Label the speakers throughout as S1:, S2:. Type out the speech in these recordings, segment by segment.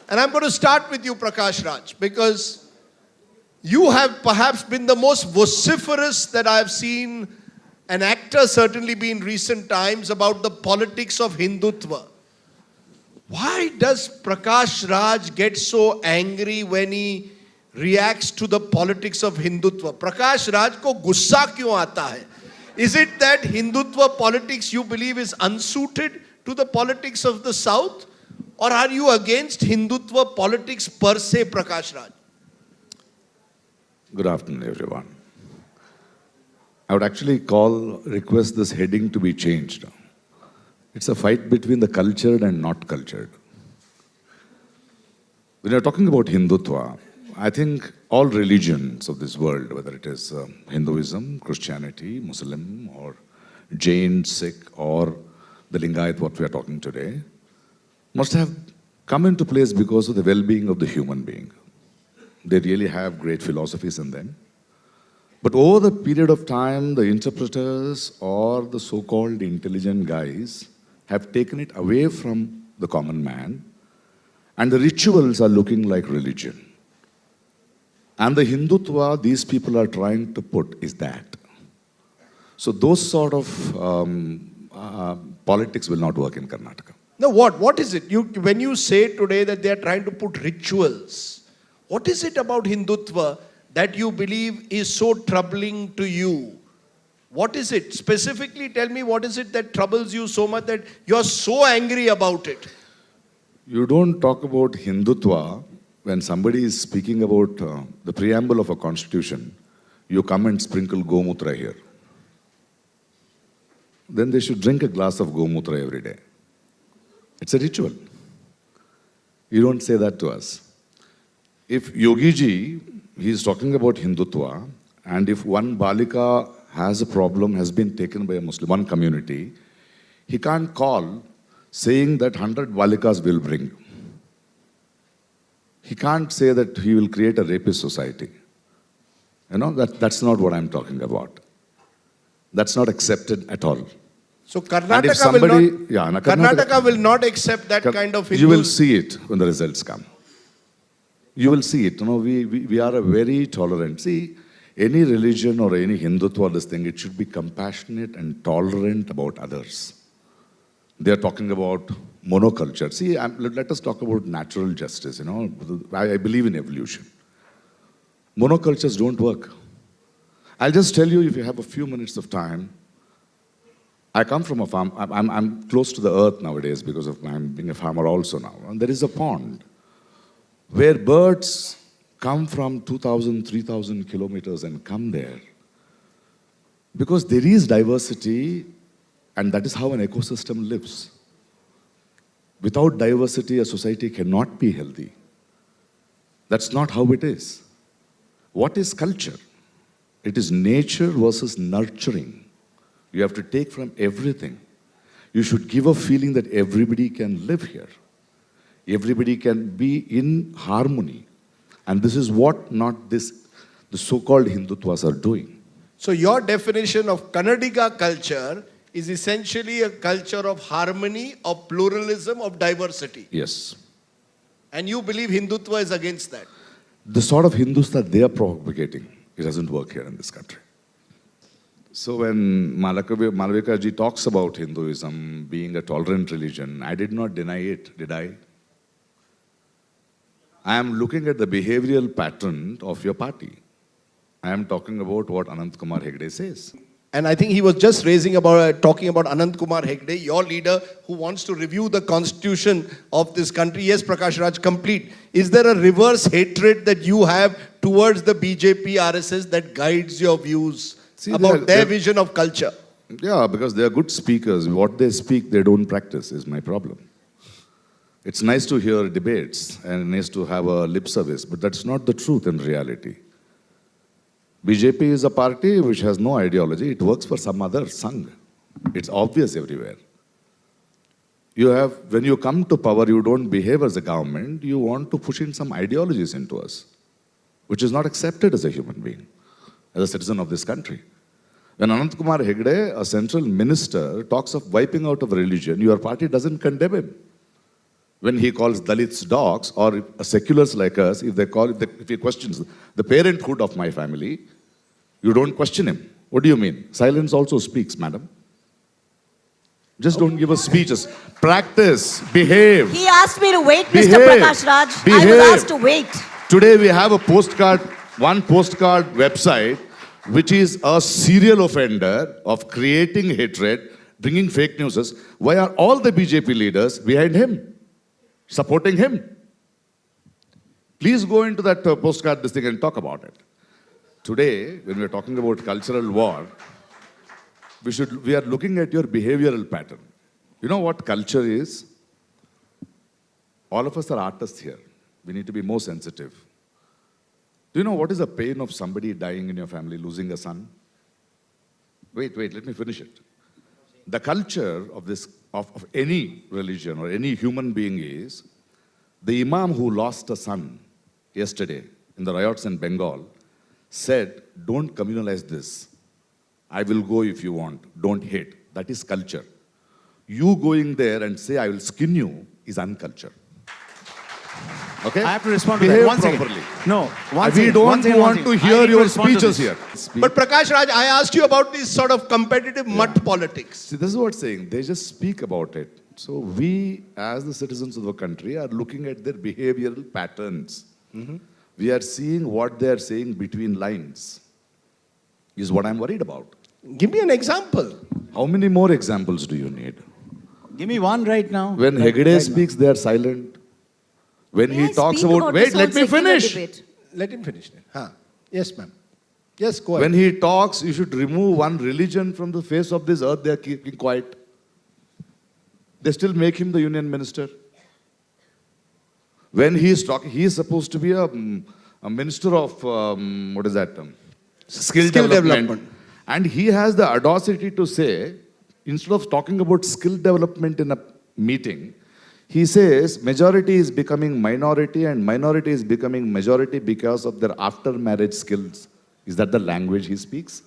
S1: And I'm going to start with you, Prakash Raj, because you have perhaps been the most vociferous that I've seen an actor certainly be in recent times about the politics of Hindutva. Why does Prakash Raj get so angry when he reacts to the politics of Hindutva? Prakash Raj ko gussa kyun aata hai? Is it that Hindutva politics you believe is unsuited to the politics of the South? Or are you against Hindutva politics per se, Prakash Raj?
S2: Good afternoon, everyone. I would actually request this heading to be changed. It's a fight between the cultured and not cultured. When you're talking about Hindutva, I think all religions of this world, whether it is Hinduism, Christianity, Muslim, or Jain, Sikh, or the Lingayat, what we are talking today, must have come into place because of the well-being of the human being. They really have great philosophies in them. But over the period of time, the interpreters or the so-called intelligent guys have taken it away from the common man, and the rituals are looking like religion. And the Hindutva these people are trying to put is that. So those sort of politics will not work in Karnataka.
S1: Now what is it? When you say today that they are trying to put rituals, what is it about Hindutva that you believe is so troubling to you? What is it? Specifically tell me, what is it that troubles you so much that you're so angry about it?
S2: You don't talk about Hindutva when somebody is speaking about the preamble of a constitution. You come and sprinkle Gomutra here. Then they should drink a glass of Gomutra every day. It's a ritual. You don't say that to us. If Yogi ji, he is talking about Hindutva, and if one Balika has a problem, has been taken by a Muslim, one community, he can't call saying that 100 Balikas will bring. He can't say that he will create a rapist society. You know, that's not what I'm talking about. That's not accepted at all.
S1: So Karnataka will not accept that kind of Hindu.
S2: You will see it when the results come. You will see it. You know, we are a very tolerant. See, any religion or any Hindutva, this thing, it should be compassionate and tolerant about others. They are talking about monoculture. See, let us talk about natural justice. You know, I believe in evolution. Monocultures don't work. I'll just tell you, if you have a few minutes of time, I come from a farm. I'm close to the earth nowadays because of I'm being a farmer also now. And there is a pond where birds come from 2,000, 3,000 kilometers and come there. Because there is diversity, and that is how an ecosystem lives. Without diversity, a society cannot be healthy. That's not how it is. What is culture? It is nature versus nurturing. You have to take from everything. You should give a feeling that everybody can live here. Everybody can be in harmony. And this is what the so-called Hindutvas are doing.
S1: So your definition of Kannadiga culture is essentially a culture of harmony, of pluralism, of diversity.
S2: Yes.
S1: And you believe Hindutva is against that?
S2: The sort of Hindus that they are propagating, it doesn't work here in this country. So when Malavika ji talks about Hinduism being a tolerant religion, I did not deny it, did I? I am looking at the behavioral pattern of your party. I am talking about what Anant Kumar Hegde says.
S1: And I think he was just talking about Anant Kumar Hegde, your leader, who wants to review the constitution of this country. Yes, Prakash Raj, complete. Is there a reverse hatred that you have towards the BJP, RSS that guides your views about their vision of culture?
S2: Yeah, because they are good speakers. What they speak, they don't practice, is my problem. It's nice to hear debates and nice to have a lip service, but that's not the truth in reality. BJP is a party which has no ideology. It works for some other Sangh. It's obvious everywhere. When you come to power, you don't behave as a government. You want to push in some ideologies into us, which is not accepted as a human being, as a citizen of this country. When Anant Kumar Hegde, a central minister, talks of wiping out of religion, your party doesn't condemn him. when he calls Dalits dogs, or seculars like us, if he questions the parenthood of my family, you don't question him. What do you mean? Silence also speaks, madam. Just don't give us speeches. Practice, behave.
S3: He asked me to wait, Mr.
S2: Behave.
S3: Prakash Raj. I
S2: Behave.
S3: was asked to wait.
S2: Today we have a one postcard website, which is a serial offender of creating hatred, bringing fake news. Why are all the BJP leaders behind him, supporting him? Please go into that postcard this thing and talk about it. Today, when we're talking about cultural war, we are looking at your behavioral pattern. You know what culture is? All of us are artists here. We need to be more sensitive. Do you know what is the pain of somebody dying in your family, losing a son? Wait, let me finish it. The culture of any religion or any human being is, the imam who lost a son yesterday in the riots in Bengal said, don't communalize this. I will go if you want. Don't hate. That is culture. You going there and say, I will skin you, is unculture. Okay?
S4: I have to respond to
S2: Behave
S4: that. One
S2: properly.
S4: second. No, one
S2: We
S4: second,
S2: don't
S4: one second, one
S2: want to
S4: second. I
S2: hear
S4: need
S2: your
S4: respond to
S2: speeches
S4: this.
S2: here.
S1: But Prakash Raj, I asked you about this sort of competitive mutt politics.
S2: See, this is what I'm saying. They just speak about it. So we, as the citizens of the country, are looking at their behavioral patterns. We are seeing what they are saying between lines, is what I'm worried about.
S1: Give me an example.
S2: How many more examples do you need?
S4: Give me one right now.
S2: When
S4: Right-
S2: Hegde
S4: right now.
S2: speaks, they are silent. When
S3: May
S2: he
S3: I
S2: talks
S3: speak
S2: about,
S3: this
S2: wait,
S3: on
S2: let me
S3: secular
S2: finish.
S3: debate?
S1: Let him finish. Huh. Yes, ma'am. Yes, go ahead.
S2: When he talks, you should remove one religion from the face of this earth. They are keeping quiet. They still make him the union minister. When he is talking, he is supposed to be a minister of, what is that? Skill development. And he has the audacity to say, instead of talking about skill development in a meeting, he says majority is becoming minority and minority is becoming majority because of their after marriage skills. Is that the language he speaks?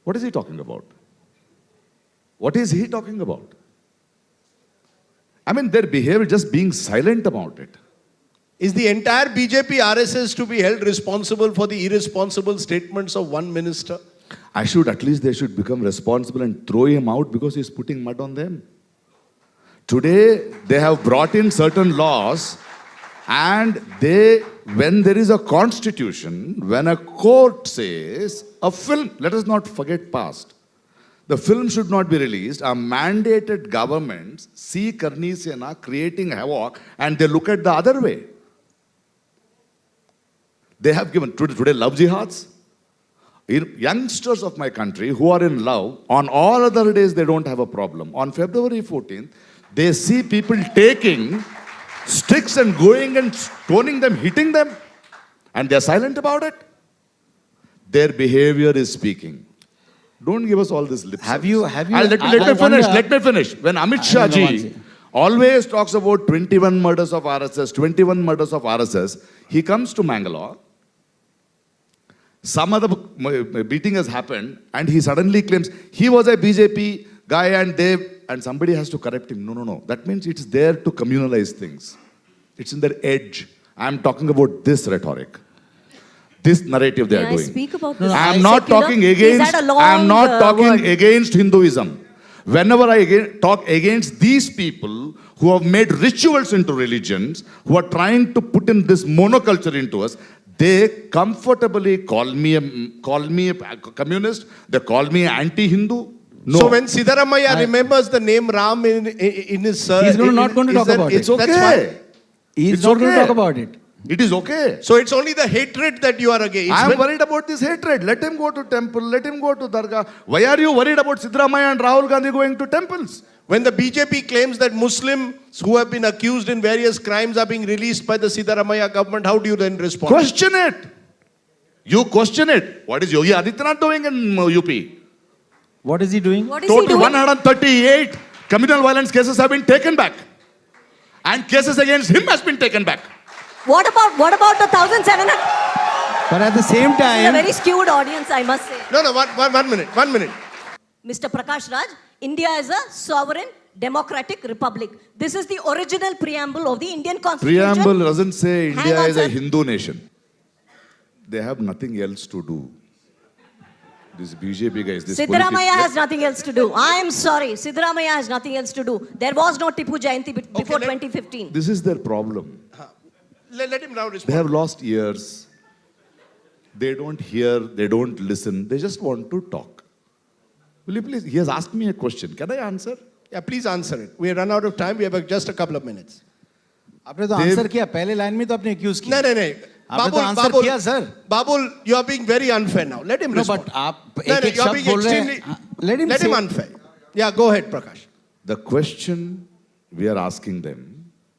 S2: What is he talking about? What is he talking about? I mean, their behavior, just being silent about it.
S1: Is the entire BJP RSS to be held responsible for the irresponsible statements of one minister?
S2: At least they should become responsible and throw him out because he's putting mud on them. Today, they have brought in certain laws, and when there is a constitution, when a court says a film, let us not forget past, the film should not be released, our mandated governments see Karni Sena creating havoc and they look at the other way. They have given, today love jihads. Youngsters of my country who are in love, on all other days they don't have a problem. On February 14th, they see people taking sticks and going and stoning them, hitting them, and they're silent about it. Their behavior is speaking. Don't give us all this lip
S4: Have
S2: service.
S4: you-
S2: Let me finish. When Amit Shah
S4: know one
S2: ji
S4: thing.
S2: always talks about 21 murders of RSS, he comes to Mangalore. Some other beating has happened, and he suddenly claims he was a BJP guy and somebody has to correct him. No. That means it's there to communalize things. It's in their edge. I'm talking about this rhetoric. This narrative they
S3: May
S2: are
S3: I
S2: doing.
S3: speak about this?
S2: I'm not
S3: Secular?
S2: talking
S3: He's
S2: against.
S3: had a long,
S2: I'm not talking
S3: word.
S2: against Hinduism. Whenever I talk against these people who have made rituals into religions, who are trying to put in this monoculture into us, they comfortably call me a communist. They call me anti-Hindu. No.
S1: So when Siddharamaiah remembers the name Ram in his...
S4: He's not going to talk about it.
S2: it's okay.
S1: That's fine.
S4: He's
S2: It's
S4: not going to
S2: okay.
S4: talk about it.
S2: It is okay.
S1: So it's only the hatred that you are against.
S2: I am
S1: When-
S2: worried about this hatred. Let him go to temple. Let him go to Dargah. Why are you worried about Siddharamaiah and Rahul Gandhi going to temples?
S1: When the BJP claims that Muslims who have been accused in various crimes are being released by the Siddharamaiah government, how do you then respond?
S2: Question it. You question it. What is Yogi Adityanath doing in UP?
S4: What is he doing?
S3: What is he
S2: Total
S3: doing?
S2: 138 communal violence cases have been taken back. And cases against him has been taken back.
S3: What about the 1,700?
S4: But at the same
S3: This is a
S4: time,
S3: very skewed audience, I must say.
S1: No, one minute.
S3: Mr. Prakash Raj, India is a sovereign democratic republic. This is the original preamble of the Indian Constitution.
S2: Preamble doesn't say
S3: Hang
S2: India
S3: on,
S2: is a
S3: sir.
S2: Hindu nation. They have nothing else to do. This BJP guys, this
S3: Siddaramaiah has nothing else to do. I am sorry. Siddaramaiah has nothing else to do. There was no Tipu Jayanti before 2015.
S2: This is their problem.
S1: Let him now
S2: They
S1: respond.
S2: have lost years. They don't hear, they don't listen. They just want to talk. Will you please? He has asked me a question. Can I answer?
S1: Yeah, please answer it. We run out of time. We have just a couple of minutes.
S4: आपने तो
S2: They-
S4: answer किया पहले line में तो आपने accused किया
S1: No.
S4: आपने तो आंसर किया sir
S1: Babul, you are being very unfair now. Let him
S4: no
S1: respond.
S4: But आप
S1: No,
S4: एक एक
S1: you are
S4: शब्द
S1: being
S4: बोल रहे
S1: extremely.
S4: हैं let
S1: Let him
S4: him
S1: unfair. Yeah, go ahead, Prakash.
S2: The question we are asking them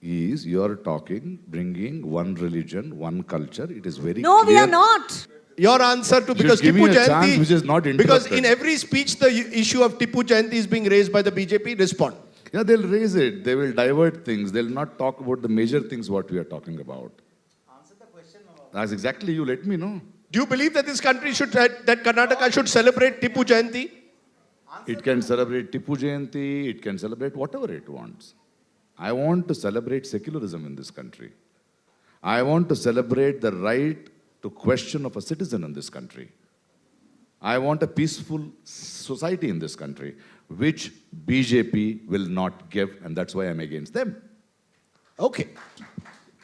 S2: is you are talking, bringing one religion, one culture. It is very
S3: No, we
S2: clear.
S3: are not.
S1: Your answer to because
S2: give
S1: Tipu
S2: me a chance
S1: Jayanti,
S2: which is not
S1: because
S2: interrupted.
S1: in every speech the issue of Tipu Jayanti is being raised by the BJP. Respond.
S2: Yeah, they'll raise it. They will divert things. They'll not talk about the major things what we are talking about. Answer the question. That's exactly you. Let me know.
S1: Do you believe that this country should, that Karnataka should celebrate Tipu Jayanti?
S2: It can celebrate Tipu Jayanti. It can celebrate whatever it wants. I want to celebrate secularism in this country. I want to celebrate the right to question of a citizen in this country. I want a peaceful society in this country, which BJP will not give, and that's why I'm against them.
S1: Okay.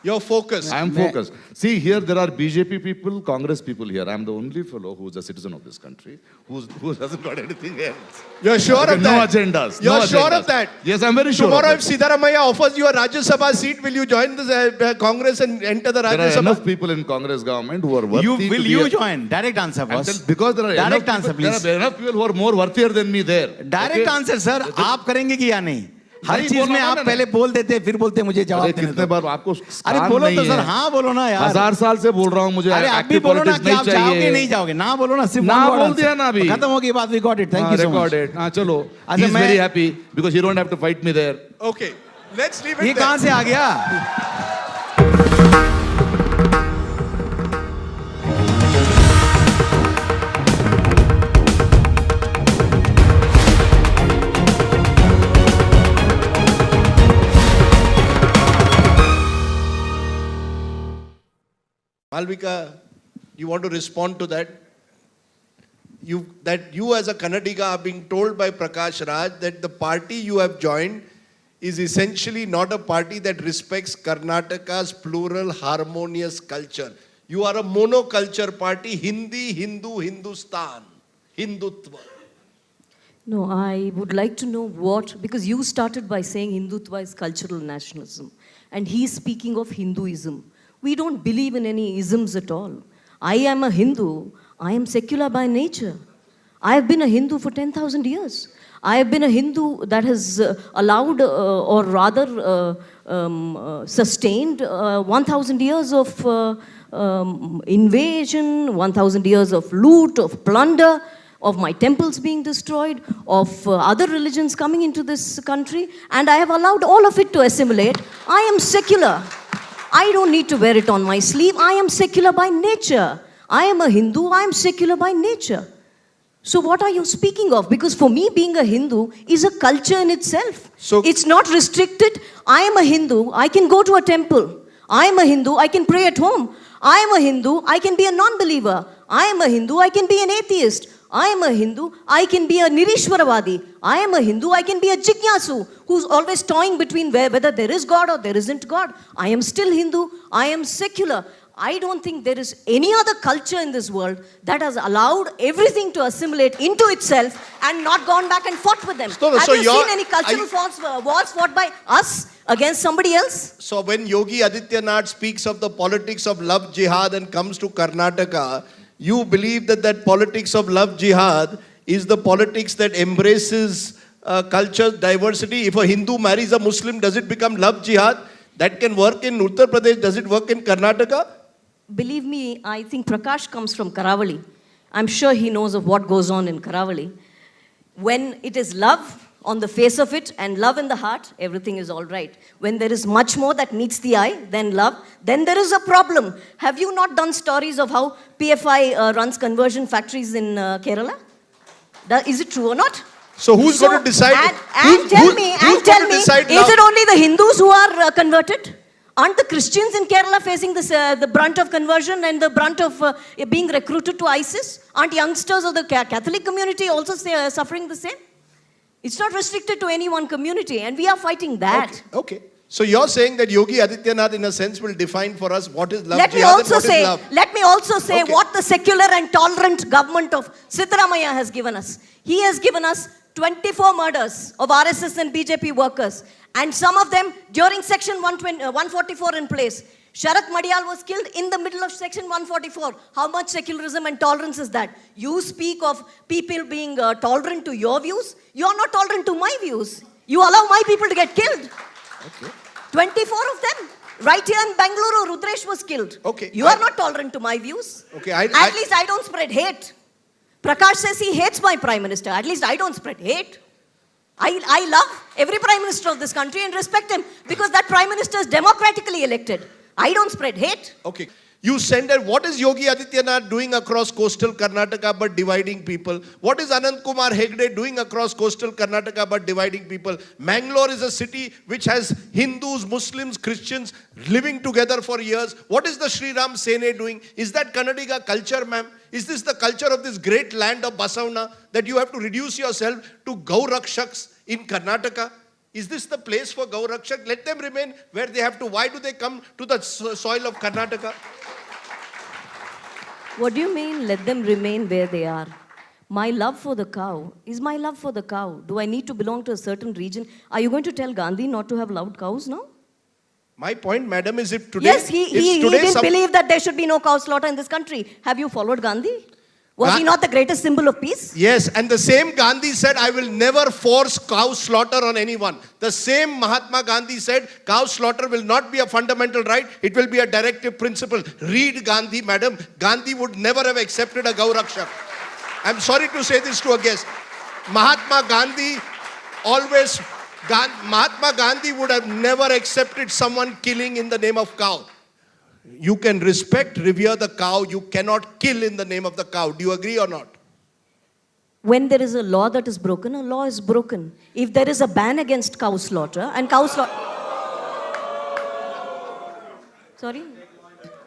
S1: Your focus.
S2: I am focused. See, here there are BJP people, Congress people here. I'm the only fellow who's a citizen of this country, who hasn't got anything else.
S1: You're sure
S2: Okay,
S1: of
S2: no
S1: that?
S2: agendas,
S1: You're
S2: no
S1: sure
S2: agendas.
S1: of that?
S2: Yes, I'm very sure.
S1: Tomorrow,
S2: of
S1: if
S2: that.
S1: Siddaramaiah offers you a Rajya Sabha seat, will you join the Congress and enter the
S2: There
S1: Rajya
S2: are enough
S1: Sabha?
S2: people in Congress government who are worthy
S4: you
S2: to
S4: will
S2: be
S4: you
S2: a-
S4: join direct answer
S2: I'm
S4: boss
S2: telling- because there are
S4: Direct
S2: enough
S4: answer,
S2: people,
S4: please.
S2: there are enough people who are more worthier than me there.
S4: Direct
S2: Okay?
S4: Answer sir आप करेंगे कि या नहीं हर
S2: नहीं
S4: चीज
S2: बोला
S4: में
S2: ना
S4: आप
S2: मैंने।
S4: पहले बोल देते फिर बोलते मुझे
S2: अरे
S4: जवाब देने
S2: कितने
S4: दो
S2: बार आपको
S4: अरे
S2: काम
S4: बोलो
S2: नहीं
S4: तो सर
S2: है।
S4: हाँ बोलो ना यार
S2: 1000 साल से बोल रहा हूँ मुझे
S4: अरे आप भी
S2: active
S4: बोलो ना
S2: politics
S4: कि आप
S2: नहीं
S4: जाओगे
S2: चाहिए।
S4: नहीं जाओगे ना बोलो ना सिर्फ
S2: ना
S4: one word
S2: बोल
S4: answer।
S2: दिया ना अभी।
S4: खत्म हो गई बात we got it thank you so much
S2: recorded. हाँ चलो.
S4: अच्छा,
S2: He's
S4: मैं-
S2: very happy because he don't have to fight me there.
S1: Okay. Let's leave
S4: ये
S1: it there.
S4: कहाँ से आ गया
S1: Malvika, you want to respond to that? That you as a Kannadiga are being told by Prakash Raj that the party you have joined is essentially not a party that respects Karnataka's plural, harmonious culture. You are a monoculture party, Hindi, Hindu, Hindustan, Hindutva.
S3: No, I would like to know what, because you started by saying Hindutva is cultural nationalism, and he's speaking of Hinduism. We don't believe in any isms at all. I am a Hindu. I am secular by nature. I have been a Hindu for 10,000 years. I have been a Hindu that has allowed, or rather sustained 1,000 years of invasion, 1,000 years of loot, of plunder, of my temples being destroyed, of other religions coming into this country, and I have allowed all of it to assimilate. I am secular. I don't need to wear it on my sleeve. I am secular by nature. I am a Hindu. I am secular by nature. So what are you speaking of? Because for me, being a Hindu is a culture in itself.
S1: So-
S3: it's not restricted. I am a Hindu. I can go to a temple. I am a Hindu. I can pray at home. I am a Hindu. I can be a non-believer. I am a Hindu. I can be an atheist. I am a Hindu. I can be a Nirishwaravadi. I am a Hindu. I can be a Jignasu who's always toying between whether there is God or there isn't God. I am still Hindu. I am secular. I don't think there is any other culture in this world that has allowed everything to assimilate into itself and not gone back and fought with them.
S1: No,
S3: Have
S1: so
S3: you
S1: you're-
S3: seen any cultural wars fought by us against somebody else?
S1: So when Yogi Adityanath speaks of the politics of love jihad and comes to Karnataka, you believe that politics of love jihad is the politics that embraces culture diversity. If a Hindu marries a Muslim, does it become love jihad? That can work in Uttar Pradesh. Does it work in Karnataka?
S3: Believe me, I think Prakash comes from Karavali. I'm sure he knows of what goes on in Karavali. When it is love on the face of it and love in the heart, everything is all right. When there is much more that meets the eye than love, then there is a problem. Have you not done stories of how PFI runs conversion factories in Kerala? Is it true or not?
S1: So who's going to decide?
S3: And tell me,
S1: who's going to decide
S3: is
S1: now?
S3: it only the Hindus who are converted? Aren't the Christians in Kerala facing this, the brunt of conversion and the brunt of being recruited to ISIS? Aren't youngsters of the Catholic community also suffering the same? It's not restricted to any one community, and we are fighting that.
S1: Okay. So you're saying that Yogi Adityanath, in a sense, will define for us what is love,
S3: Let me
S1: jihad, and
S3: also
S1: what is
S3: say,
S1: love. Okay.
S3: what the secular and tolerant government of Siddaramaiah has given us. He has given us 24 murders of RSS and BJP workers, and some of them during Section 144 in place. Sharath Madiyal was killed in the middle of Section 144. How much secularism and tolerance is that? You speak of people being tolerant to your views. You are not tolerant to my views. You allow my people to get killed.
S1: Okay.
S3: 24 of them. Right here in Bangalore, Rudresh was killed.
S1: Okay.
S3: You are not tolerant to my views.
S1: Okay.
S3: At least I don't spread hate. Prakash says he hates my prime minister. At least I don't spread hate. I love every prime minister of this country and respect him because that prime minister is democratically elected. I don't spread hate.
S1: Okay. You send it. What is Yogi Adityanath doing across coastal Karnataka but dividing people? What is Anand Kumar Hegde doing across coastal Karnataka but dividing people? Mangalore is a city which has Hindus, Muslims, Christians living together for years. What is the Sri Ram Sene doing? Is that Kannadiga culture, ma'am? Is this the culture of this great land of Basavana that you have to reduce yourself to Gaurakshaks in Karnataka? Is this the place for Gaurakshak? Let them remain where they have to. Why do they come to the soil of Karnataka?
S3: What do you mean, let them remain where they are? My love for the cow is my love for the cow. Do I need to belong to a certain region? Are you going to tell Gandhi not to have loved cows now?
S1: My point, madam, is if today...
S3: Yes, he didn't believe that there should be no cow slaughter in this country. Have you followed Gandhi? Was he not the greatest symbol of peace?
S1: Yes, and the same Gandhi said, I will never force cow slaughter on anyone. The same Mahatma Gandhi said, cow slaughter will not be a fundamental right, it will be a directive principle. Read Gandhi, madam. Gandhi would never have accepted a Gaurakshak. I'm sorry to say this to a guest. Mahatma Gandhi would have never accepted someone killing in the name of cow. You can respect, revere the cow. You cannot kill in the name of the cow. Do you agree or not?
S3: When there is a law that is broken, a law is broken. If there is a ban against cow slaughter and cow slaughter... Sorry?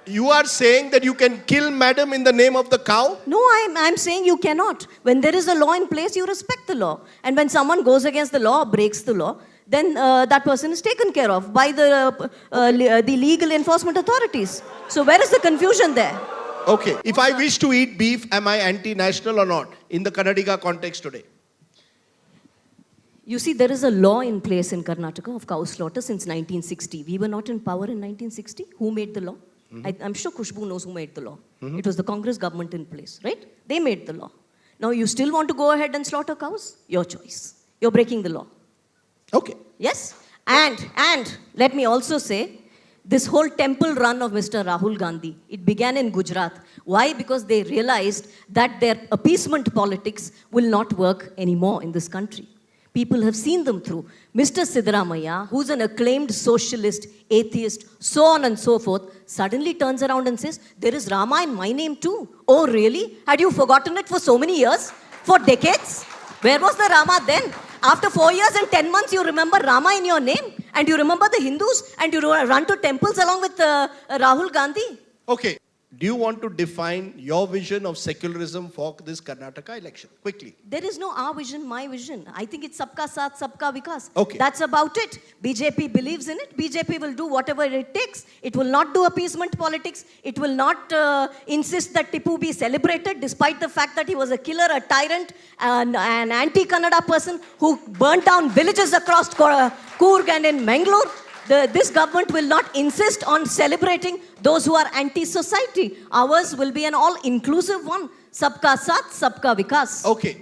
S1: You are saying that you can kill madam in the name of the cow?
S3: No, I'm saying you cannot. When there is a law in place, you respect the law. And when someone goes against the law or breaks the law, then that person is taken care of by the legal enforcement authorities. So where is the confusion there?
S1: Okay. If I wish to eat beef, am I anti-national or not in the Kannadiga context today?
S3: You see, there is a law in place in Karnataka of cow slaughter since 1960. We were not in power in 1960. Who made the law? I'm sure Khushbu knows who made the law. It was the Congress government in place, right? They made the law. Now you still want to go ahead and slaughter cows? Your choice. You're breaking the law.
S1: Okay.
S3: Yes? And let me also say, this whole temple run of Mr. Rahul Gandhi, it began in Gujarat. Why? Because they realized that their appeasement politics will not work anymore in this country. People have seen them through. Mr. Siddaramaiah, who's an acclaimed socialist, atheist, so on and so forth, suddenly turns around and says, there is Rama in my name too. Oh, really? Had you forgotten it for so many years? For decades? Where was the Rama then? After 4 years and 10 months, you remember Rama in your name? And you remember the Hindus? And you run to temples along with Rahul Gandhi?
S1: Okay. Do you want to define your vision of secularism for this Karnataka election? Quickly.
S3: There is no our vision, my vision. I think it's Sabka Saath, Sabka Vikas.
S1: Okay.
S3: That's about it. BJP believes in it. BJP will do whatever it takes. It will not do appeasement politics. It will not insist that Tipu be celebrated despite the fact that he was a killer, a tyrant, an anti-Kannada person who burnt down villages across Coorg and in Mangalore. This government will not insist on celebrating those who are anti-society. Ours will be an all-inclusive one. Sabka Saath, Sabka Vikas.
S1: Okay.